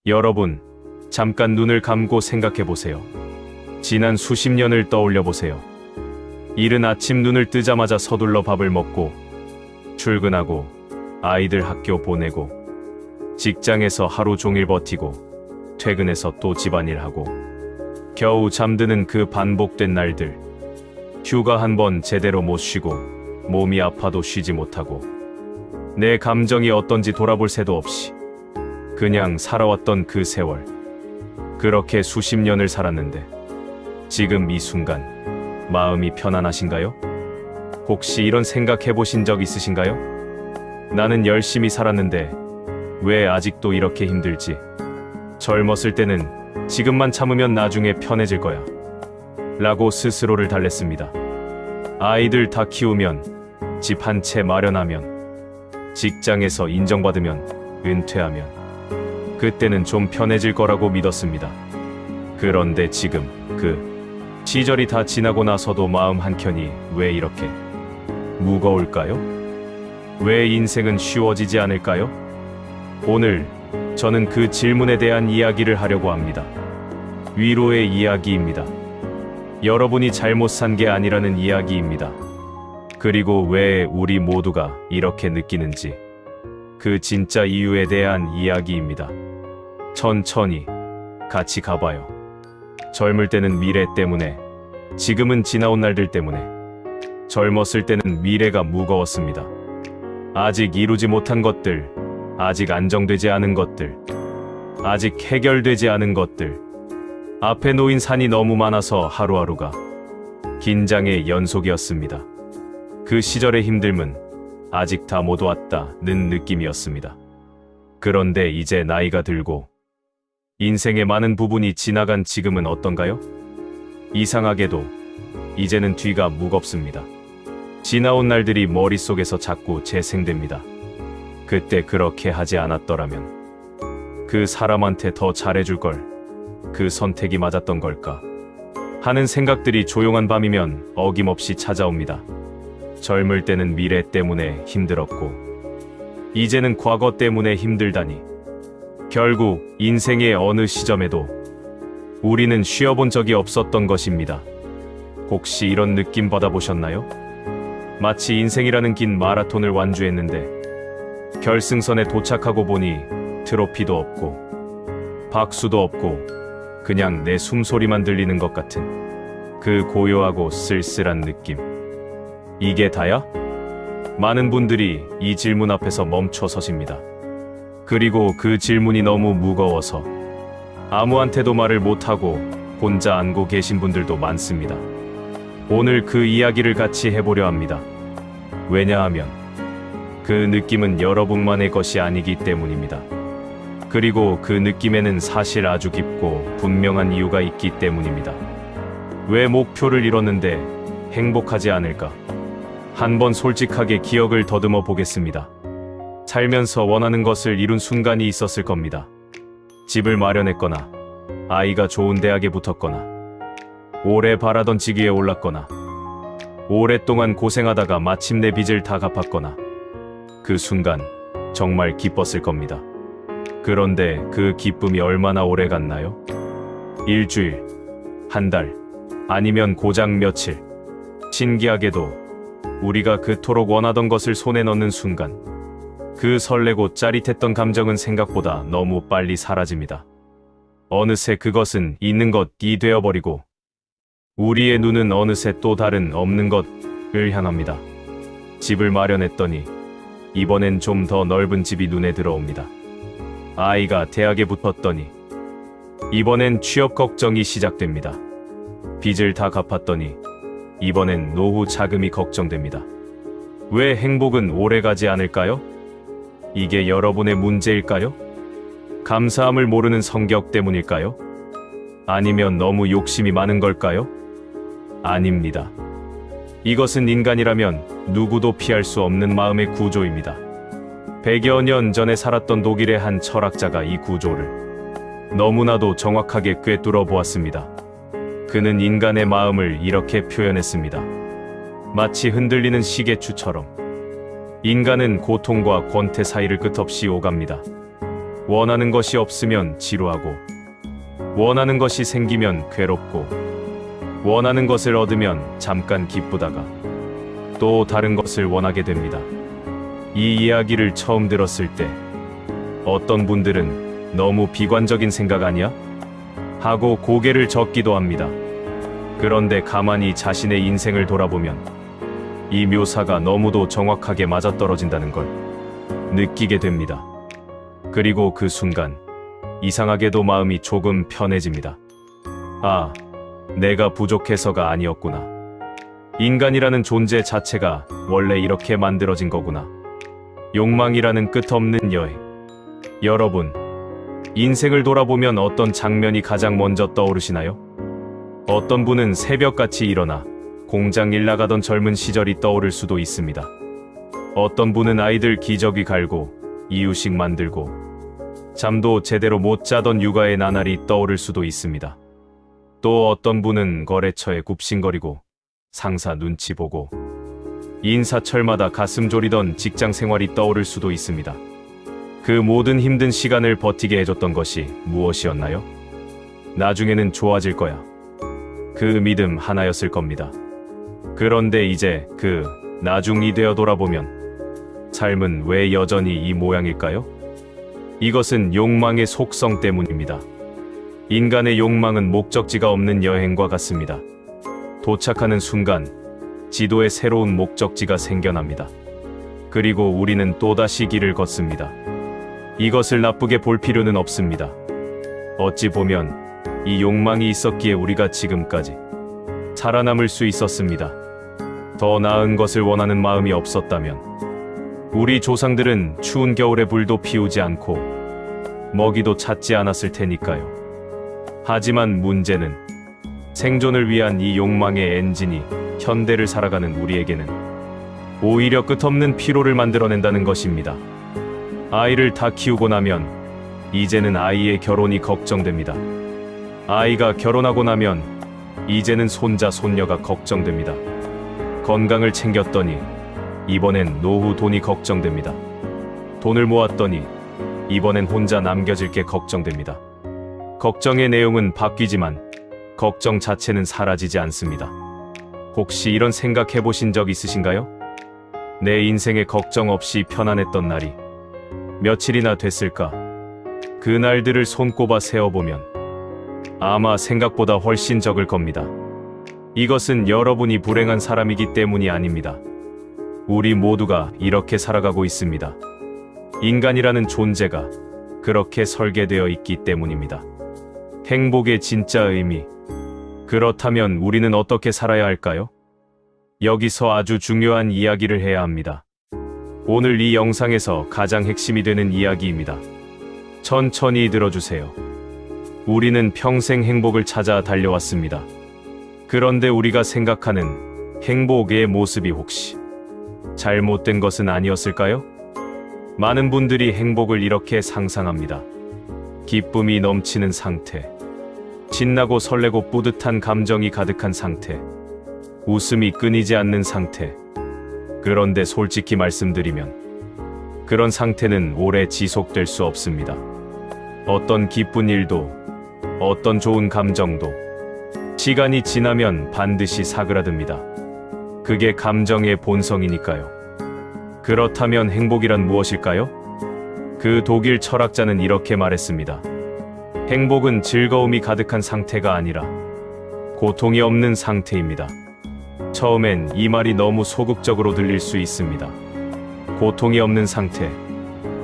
여러분, 잠깐 눈을 감고 생각해 보세요. 지난 수십 년을 떠올려 보세요. 이른 아침 눈을 뜨자마자 서둘러 밥을 먹고, 출근하고, 아이들 학교 보내고, 직장에서 하루 종일 버티고, 퇴근해서 또 집안일하고, 겨우 잠드는 그 반복된 날들. 휴가 한 번 제대로 못 쉬고, 몸이 아파도 쉬지 못하고, 내 감정이 어떤지 돌아볼 새도 없이, 그냥 살아왔던 그 세월. 그렇게 수십 년을 살았는데, 지금 이 순간, 마음이 편안하신가요? 혹시 이런 생각 해보신 적 있으신가요? 나는 열심히 살았는데, 왜 아직도 이렇게 힘들지? 젊었을 때는 지금만 참으면 나중에 편해질 거야. 라고 스스로를 달랬습니다. 아이들 다 키우면, 집 한 채 마련하면, 직장에서 인정받으면, 은퇴하면, 그때는 좀 편해질 거라고 믿었습니다. 그런데 지금 그 시절이 다 지나고 나서도 마음 한켠이 왜 이렇게 무거울까요? 왜 인생은 쉬워지지 않을까요? 오늘 저는 그 질문에 대한 이야기를 하려고 합니다. 위로의 이야기입니다. 여러분이 잘못 산 게 아니라는 이야기입니다. 그리고 왜 우리 모두가 이렇게 느끼는지, 그 진짜 이유에 대한 이야기입니다. 천천히 같이 가봐요. 젊을 때는 미래 때문에, 지금은 지나온 날들 때문에. 젊었을 때는 미래가 무거웠습니다. 아직 이루지 못한 것들, 아직 안정되지 않은 것들, 아직 해결되지 않은 것들. 앞에 놓인 산이 너무 많아서 하루하루가 긴장의 연속이었습니다. 그 시절의 힘듦은 아직 다 못 왔다는 느낌이었습니다. 그런데 이제 나이가 들고 인생의 많은 부분이 지나간 지금은 어떤가요? 이상하게도 이제는 뒤가 무겁습니다. 지나온 날들이 머릿속에서 자꾸 재생됩니다. 그때 그렇게 하지 않았더라면, 그 사람한테 더 잘해줄 걸, 그 선택이 맞았던 걸까 하는 생각들이 조용한 밤이면 어김없이 찾아옵니다. 젊을 때는 미래 때문에 힘들었고, 이제는 과거 때문에 힘들다니. 결국 인생의 어느 시점에도 우리는 쉬어본 적이 없었던 것입니다. 혹시 이런 느낌 받아보셨나요? 마치 인생이라는 긴 마라톤을 완주했는데, 결승선에 도착하고 보니 트로피도 없고 박수도 없고 그냥 내 숨소리만 들리는 것 같은 그 고요하고 쓸쓸한 느낌. 이게 다야? 많은 분들이 이 질문 앞에서 멈춰 서십니다. 그리고 그 질문이 너무 무거워서 아무한테도 말을 못하고 혼자 안고 계신 분들도 많습니다. 오늘 그 이야기를 같이 해보려 합니다. 왜냐하면 그 느낌은 여러분만의 것이 아니기 때문입니다. 그리고 그 느낌에는 사실 아주 깊고 분명한 이유가 있기 때문입니다. 왜 목표를 이뤘는데 행복하지 않을까? 한번 솔직하게 기억을 더듬어 보겠습니다. 살면서 원하는 것을 이룬 순간이 있었을 겁니다. 집을 마련했거나, 아이가 좋은 대학에 붙었거나, 오래 바라던 직위에 올랐거나, 오랫동안 고생하다가 마침내 빚을 다 갚았거나. 그 순간 정말 기뻤을 겁니다. 그런데 그 기쁨이 얼마나 오래 갔나요? 일주일, 한 달, 아니면 고작 며칠. 신기하게도 우리가 그토록 원하던 것을 손에 넣는 순간, 그 설레고 짜릿했던 감정은 생각보다 너무 빨리 사라집니다. 어느새 그것은 있는 것이 되어버리고, 우리의 눈은 어느새 또 다른 없는 것을 향합니다. 집을 마련했더니 이번엔 좀 더 넓은 집이 눈에 들어옵니다. 아이가 대학에 붙었더니 이번엔 취업 걱정이 시작됩니다. 빚을 다 갚았더니 이번엔 노후 자금이 걱정됩니다. 왜 행복은 오래가지 않을까요? 이게 여러분의 문제일까요? 감사함을 모르는 성격 때문일까요? 아니면 너무 욕심이 많은 걸까요? 아닙니다. 이것은 인간이라면 누구도 피할 수 없는 마음의 구조입니다. 100여 년 전에 살았던 독일의 한 철학자가 이 구조를 너무나도 정확하게 꿰뚫어 보았습니다. 그는 인간의 마음을 이렇게 표현했습니다. 마치 흔들리는 시계추처럼 인간은 고통과 권태 사이를 끝없이 오갑니다. 원하는 것이 없으면 지루하고, 원하는 것이 생기면 괴롭고, 원하는 것을 얻으면 잠깐 기쁘다가 또 다른 것을 원하게 됩니다. 이 이야기를 처음 들었을 때 어떤 분들은 너무 비관적인 생각 아니야? 하고 고개를 젓기도 합니다. 그런데 가만히 자신의 인생을 돌아보면 이 묘사가 너무도 정확하게 맞아떨어진다는 걸 느끼게 됩니다. 그리고 그 순간 이상하게도 마음이 조금 편해집니다. 아, 내가 부족해서가 아니었구나. 인간이라는 존재 자체가 원래 이렇게 만들어진 거구나. 욕망이라는 끝없는 여행. 여러분, 인생을 돌아보면 어떤 장면이 가장 먼저 떠오르시나요? 어떤 분은 새벽같이 일어나 공장 일 나가던 젊은 시절이 떠오를 수도 있습니다. 어떤 분은 아이들 기저귀 갈고 이유식 만들고 잠도 제대로 못 자던 육아의 나날이 떠오를 수도 있습니다. 또 어떤 분은 거래처에 굽신거리고 상사 눈치 보고 인사철마다 가슴 졸이던 직장 생활이 떠오를 수도 있습니다. 그 모든 힘든 시간을 버티게 해줬던 것이 무엇이었나요? 나중에는 좋아질 거야. 그 믿음 하나였을 겁니다. 그런데 이제 그 나중이 되어 돌아보면 삶은 왜 여전히 이 모양일까요? 이것은 욕망의 속성 때문입니다. 인간의 욕망은 목적지가 없는 여행과 같습니다. 도착하는 순간 지도에 새로운 목적지가 생겨납니다. 그리고 우리는 또다시 길을 걷습니다. 이것을 나쁘게 볼 필요는 없습니다. 어찌 보면 이 욕망이 있었기에 우리가 지금까지 살아남을 수 있었습니다. 더 나은 것을 원하는 마음이 없었다면 우리 조상들은 추운 겨울에 불도 피우지 않고 먹이도 찾지 않았을 테니까요. 하지만 문제는 생존을 위한 이 욕망의 엔진이 현대를 살아가는 우리에게는 오히려 끝없는 피로를 만들어낸다는 것입니다. 아이를 다 키우고 나면 이제는 아이의 결혼이 걱정됩니다. 아이가 결혼하고 나면 이제는 손자, 손녀가 걱정됩니다. 건강을 챙겼더니 이번엔 노후 돈이 걱정됩니다. 돈을 모았더니 이번엔 혼자 남겨질 게 걱정됩니다. 걱정의 내용은 바뀌지만 걱정 자체는 사라지지 않습니다. 혹시 이런 생각 해보신 적 있으신가요? 내 인생에 걱정 없이 편안했던 날이 며칠이나 됐을까? 그 날들을 손꼽아 세어보면 아마 생각보다 훨씬 적을 겁니다. 이것은 여러분이 불행한 사람이기 때문이 아닙니다. 우리 모두가 이렇게 살아가고 있습니다. 인간이라는 존재가 그렇게 설계되어 있기 때문입니다. 행복의 진짜 의미. 그렇다면 우리는 어떻게 살아야 할까요? 여기서 아주 중요한 이야기를 해야 합니다. 오늘 이 영상에서 가장 핵심이 되는 이야기입니다. 천천히 들어주세요. 우리는 평생 행복을 찾아 달려왔습니다. 그런데 우리가 생각하는 행복의 모습이 혹시 잘못된 것은 아니었을까요? 많은 분들이 행복을 이렇게 상상합니다. 기쁨이 넘치는 상태, 신나고 설레고 뿌듯한 감정이 가득한 상태, 웃음이 끊이지 않는 상태. 그런데 솔직히 말씀드리면 그런 상태는 오래 지속될 수 없습니다. 어떤 기쁜 일도, 어떤 좋은 감정도 시간이 지나면 반드시 사그라듭니다. 그게 감정의 본성이니까요. 그렇다면 행복이란 무엇일까요? 그 독일 철학자는 이렇게 말했습니다. 행복은 즐거움이 가득한 상태가 아니라 고통이 없는 상태입니다. 처음엔 이 말이 너무 소극적으로 들릴 수 있습니다. 고통이 없는 상태,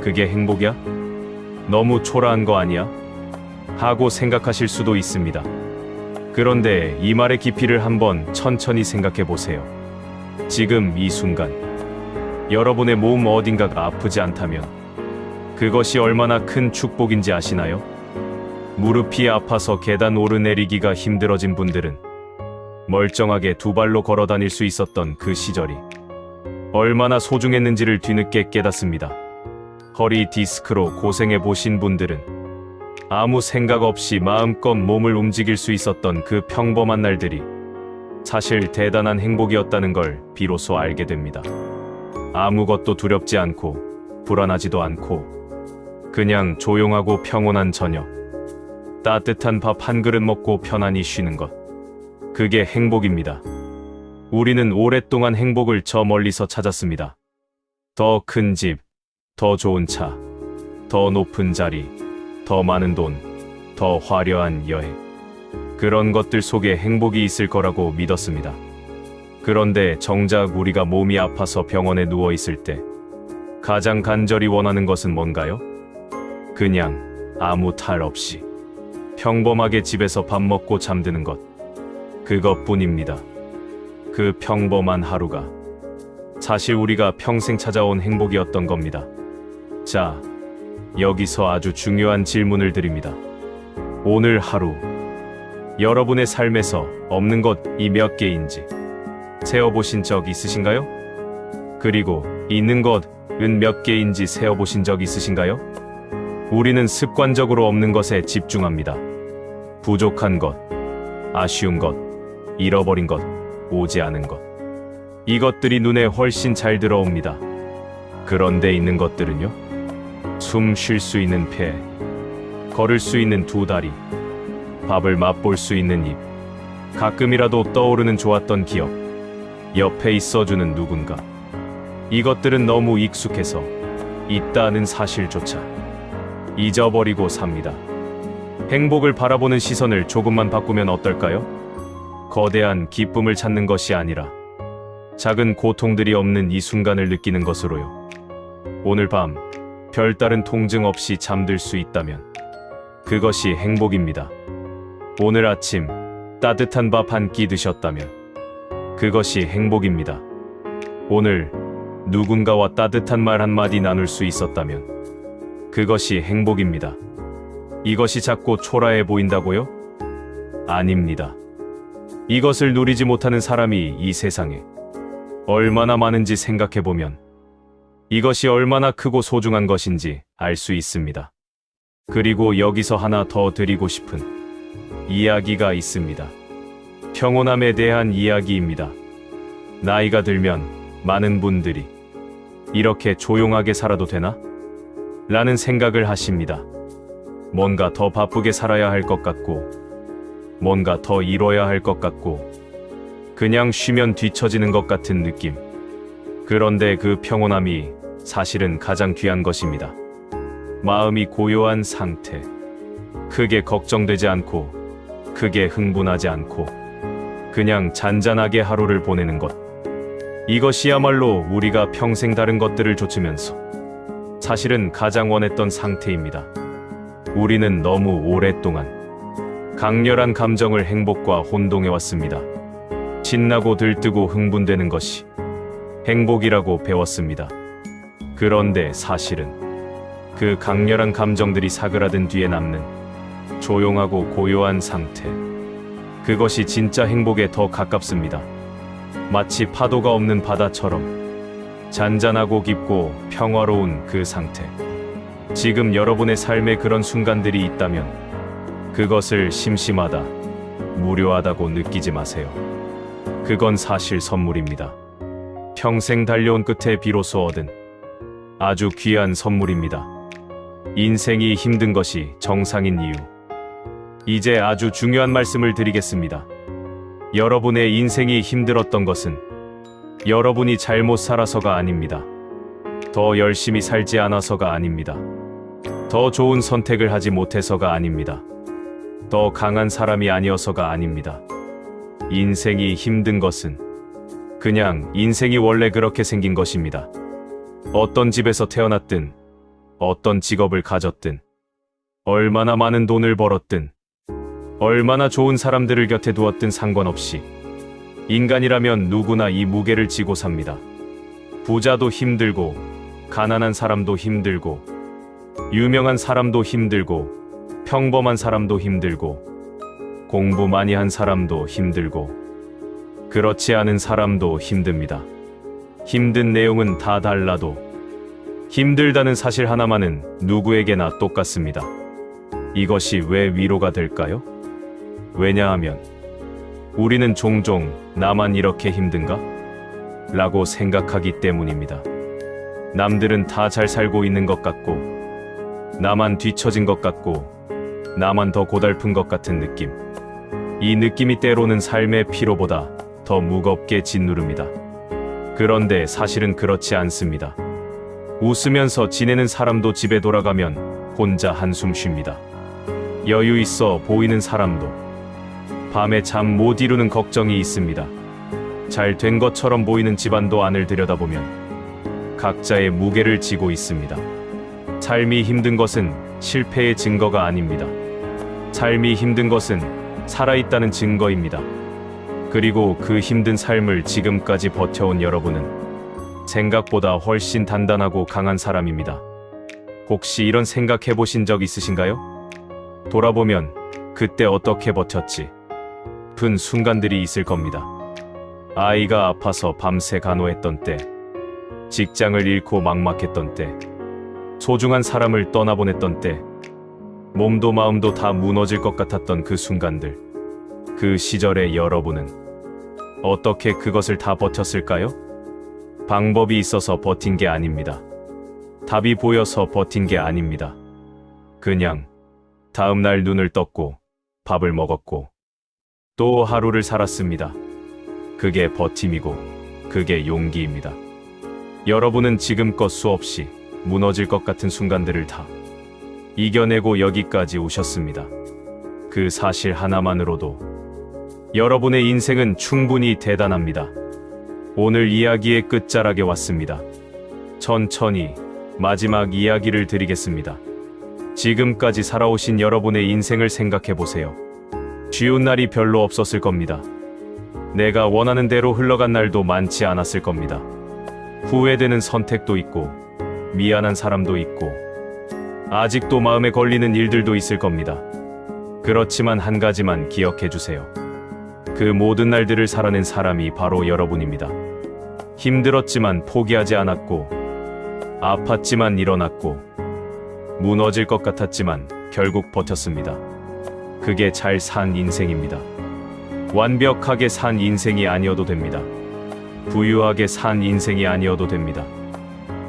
그게 행복이야? 너무 초라한 거 아니야? 하고 생각하실 수도 있습니다. 그런데 이 말의 깊이를 한번 천천히 생각해 보세요. 지금 이 순간 여러분의 몸 어딘가가 아프지 않다면 그것이 얼마나 큰 축복인지 아시나요? 무릎이 아파서 계단 오르내리기가 힘들어진 분들은 멀쩡하게 두 발로 걸어 다닐 수 있었던 그 시절이 얼마나 소중했는지를 뒤늦게 깨닫습니다. 허리 디스크로 고생해 보신 분들은 아무 생각 없이 마음껏 몸을 움직일 수 있었던 그 평범한 날들이 사실 대단한 행복이었다는 걸 비로소 알게 됩니다. 아무것도 두렵지 않고 불안하지도 않고 그냥 조용하고 평온한 저녁. 따뜻한 밥 한 그릇 먹고 편안히 쉬는 것. 그게 행복입니다. 우리는 오랫동안 행복을 저 멀리서 찾았습니다. 더 큰 집, 더 좋은 차, 더 높은 자리, 더 많은 돈, 더 화려한 여행. 그런 것들 속에 행복이 있을 거라고 믿었습니다. 그런데 정작 우리가 몸이 아파서 병원에 누워 있을 때 가장 간절히 원하는 것은 뭔가요? 그냥 아무 탈 없이 평범하게 집에서 밥 먹고 잠드는 것. 그것뿐입니다. 그 평범한 하루가 사실 우리가 평생 찾아온 행복이었던 겁니다. 자, 여기서 아주 중요한 질문을 드립니다. 오늘 하루 여러분의 삶에서 없는 것 이 몇 개인지 세어보신 적 있으신가요? 그리고 있는 것은 몇 개인지 세어보신 적 있으신가요? 우리는 습관적으로 없는 것에 집중합니다. 부족한 것, 아쉬운 것, 잃어버린 것, 오지 않은 것. 이것들이 눈에 훨씬 잘 들어옵니다. 그런데 있는 것들은요? 숨 쉴 수 있는 폐, 걸을 수 있는 두 다리, 밥을 맛볼 수 있는 입, 가끔이라도 떠오르는 좋았던 기억, 옆에 있어주는 누군가. 이것들은 너무 익숙해서 있다는 사실조차 잊어버리고 삽니다. 행복을 바라보는 시선을 조금만 바꾸면 어떨까요? 거대한 기쁨을 찾는 것이 아니라 작은 고통들이 없는 이 순간을 느끼는 것으로요. 오늘 밤 별다른 통증 없이 잠들 수 있다면 그것이 행복입니다. 오늘 아침 따뜻한 밥 한 끼 드셨다면 그것이 행복입니다. 오늘 누군가와 따뜻한 말 한마디 나눌 수 있었다면 그것이 행복입니다. 이것이 작고 초라해 보인다고요? 아닙니다. 이것을 누리지 못하는 사람이 이 세상에 얼마나 많은지 생각해보면 이것이 얼마나 크고 소중한 것인지 알 수 있습니다. 그리고 여기서 하나 더 드리고 싶은 이야기가 있습니다. 평온함에 대한 이야기입니다. 나이가 들면 많은 분들이 이렇게 조용하게 살아도 되나? 라는 생각을 하십니다. 뭔가 더 바쁘게 살아야 할 것 같고, 뭔가 더 이뤄야 할 것 같고, 그냥 쉬면 뒤처지는 것 같은 느낌. 그런데 그 평온함이 사실은 가장 귀한 것입니다. 마음이 고요한 상태. 크게 걱정되지 않고, 크게 흥분하지 않고, 그냥 잔잔하게 하루를 보내는 것. 이것이야말로 우리가 평생 다른 것들을 좇으면서 사실은 가장 원했던 상태입니다. 우리는 너무 오랫동안 강렬한 감정을 행복과 혼동해왔습니다. 신나고 들뜨고 흥분되는 것이 행복이라고 배웠습니다. 그런데 사실은 그 강렬한 감정들이 사그라든 뒤에 남는 조용하고 고요한 상태. 그것이 진짜 행복에 더 가깝습니다. 마치 파도가 없는 바다처럼 잔잔하고 깊고 평화로운 그 상태. 지금 여러분의 삶에 그런 순간들이 있다면 그것을 심심하다, 무료하다고 느끼지 마세요. 그건 사실 선물입니다. 평생 달려온 끝에 비로소 얻은 아주 귀한 선물입니다. 인생이 힘든 것이 정상인 이유. 이제 아주 중요한 말씀을 드리겠습니다. 여러분의 인생이 힘들었던 것은 여러분이 잘못 살아서가 아닙니다. 더 열심히 살지 않아서가 아닙니다. 더 좋은 선택을 하지 못해서가 아닙니다. 더 강한 사람이 아니어서가 아닙니다. 인생이 힘든 것은 그냥 인생이 원래 그렇게 생긴 것입니다. 어떤 집에서 태어났든, 어떤 직업을 가졌든, 얼마나 많은 돈을 벌었든, 얼마나 좋은 사람들을 곁에 두었든 상관없이 인간이라면 누구나 이 무게를 지고 삽니다. 부자도 힘들고, 가난한 사람도 힘들고, 유명한 사람도 힘들고, 평범한 사람도 힘들고, 공부 많이 한 사람도 힘들고, 그렇지 않은 사람도 힘듭니다. 힘든 내용은 다 달라도 힘들다는 사실 하나만은 누구에게나 똑같습니다. 이것이 왜 위로가 될까요? 왜냐하면 우리는 종종 나만 이렇게 힘든가? 라고 생각하기 때문입니다. 남들은 다 잘 살고 있는 것 같고 나만 뒤처진 것 같고 나만 더 고달픈 것 같은 느낌. 이 느낌이 때로는 삶의 피로보다 더 무겁게 짓누릅니다. 그런데 사실은 그렇지 않습니다. 웃으면서 지내는 사람도 집에 돌아가면 혼자 한숨 쉽니다. 여유 있어 보이는 사람도 밤에 잠 못 이루는 걱정이 있습니다. 잘 된 것처럼 보이는 집안도 안을 들여다보면 각자의 무게를 지고 있습니다. 삶이 힘든 것은 실패의 증거가 아닙니다. 삶이 힘든 것은 살아있다는 증거입니다. 그리고 그 힘든 삶을 지금까지 버텨온 여러분은 생각보다 훨씬 단단하고 강한 사람입니다. 혹시 이런 생각해 보신 적 있으신가요? 돌아보면 그때 어떻게 버텼지? 픈 순간들이 있을 겁니다. 아이가 아파서 밤새 간호했던 때, 직장을 잃고 막막했던 때, 소중한 사람을 떠나보냈던 때, 몸도 마음도 다 무너질 것 같았던 그 순간들. 그 시절의 여러분은 어떻게 그것을 다 버텼을까요? 방법이 있어서 버틴 게 아닙니다. 답이 보여서 버틴 게 아닙니다. 그냥 다음날 눈을 떴고 밥을 먹었고 또 하루를 살았습니다. 그게 버팀이고 그게 용기입니다. 여러분은 지금껏 수없이 무너질 것 같은 순간들을 다 이겨내고 여기까지 오셨습니다. 그 사실 하나만으로도 여러분의 인생은 충분히 대단합니다. 오늘 이야기의 끝자락에 왔습니다. 천천히 마지막 이야기를 드리겠습니다. 지금까지 살아오신 여러분의 인생을 생각해 보세요. 쉬운 날이 별로 없었을 겁니다. 내가 원하는 대로 흘러간 날도 많지 않았을 겁니다. 후회되는 선택도 있고 미안한 사람도 있고 아직도 마음에 걸리는 일들도 있을 겁니다. 그렇지만 한 가지만 기억해 주세요. 그 모든 날들을 살아낸 사람이 바로 여러분입니다. 힘들었지만 포기하지 않았고 아팠지만 일어났고 무너질 것 같았지만 결국 버텼습니다. 그게 잘 산 인생입니다. 완벽하게 산 인생이 아니어도 됩니다. 부유하게 산 인생이 아니어도 됩니다.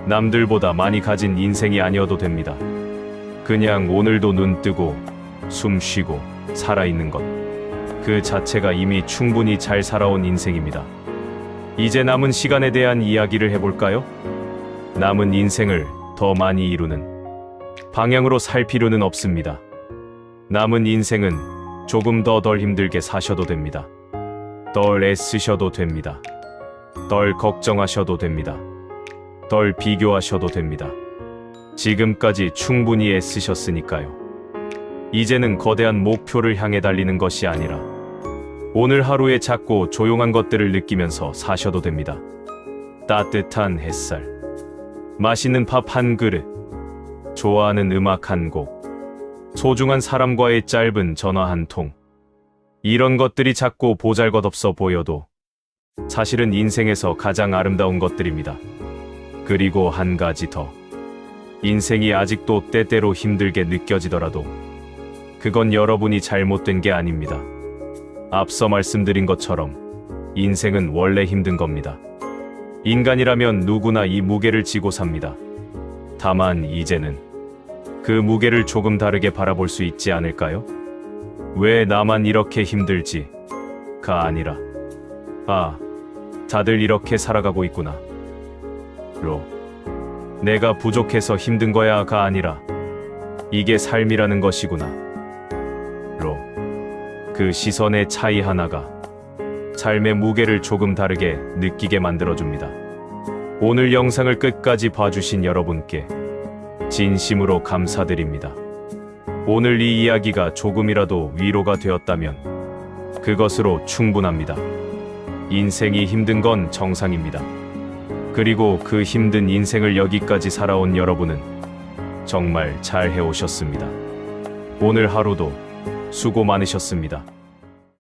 남들보다 많이 가진 인생이 아니어도 됩니다. 그냥 오늘도 눈 뜨고 숨 쉬고 살아있는 것. 그 자체가 이미 충분히 잘 살아온 인생입니다. 이제 남은 시간에 대한 이야기를 해볼까요? 남은 인생을 더 많이 이루는 방향으로 살 필요는 없습니다. 남은 인생은 조금 더 덜 힘들게 사셔도 됩니다. 덜 애쓰셔도 됩니다. 덜 걱정하셔도 됩니다. 덜 비교하셔도 됩니다. 지금까지 충분히 애쓰셨으니까요. 이제는 거대한 목표를 향해 달리는 것이 아니라 오늘 하루의 작고 조용한 것들을 느끼면서 사셔도 됩니다. 따뜻한 햇살, 맛있는 밥 한 그릇, 좋아하는 음악 한 곡, 소중한 사람과의 짧은 전화 한 통. 이런 것들이 작고 보잘것없어 보여도 사실은 인생에서 가장 아름다운 것들입니다. 그리고 한 가지 더. 인생이 아직도 때때로 힘들게 느껴지더라도 그건 여러분이 잘못된 게 아닙니다. 앞서 말씀드린 것처럼 인생은 원래 힘든 겁니다. 인간이라면 누구나 이 무게를 지고 삽니다. 다만 이제는 그 무게를 조금 다르게 바라볼 수 있지 않을까요? 왜 나만 이렇게 힘들지?가 아니라 아, 다들 이렇게 살아가고 있구나. 로. 내가 부족해서 힘든 거야가 아니라 이게 삶이라는 것이구나. 로. 그 시선의 차이 하나가 삶의 무게를 조금 다르게 느끼게 만들어줍니다. 오늘 영상을 끝까지 봐주신 여러분께 진심으로 감사드립니다. 오늘 이 이야기가 조금이라도 위로가 되었다면 그것으로 충분합니다. 인생이 힘든 건 정상입니다. 그리고 그 힘든 인생을 여기까지 살아온 여러분은 정말 잘 해오셨습니다. 오늘 하루도 수고 많으셨습니다.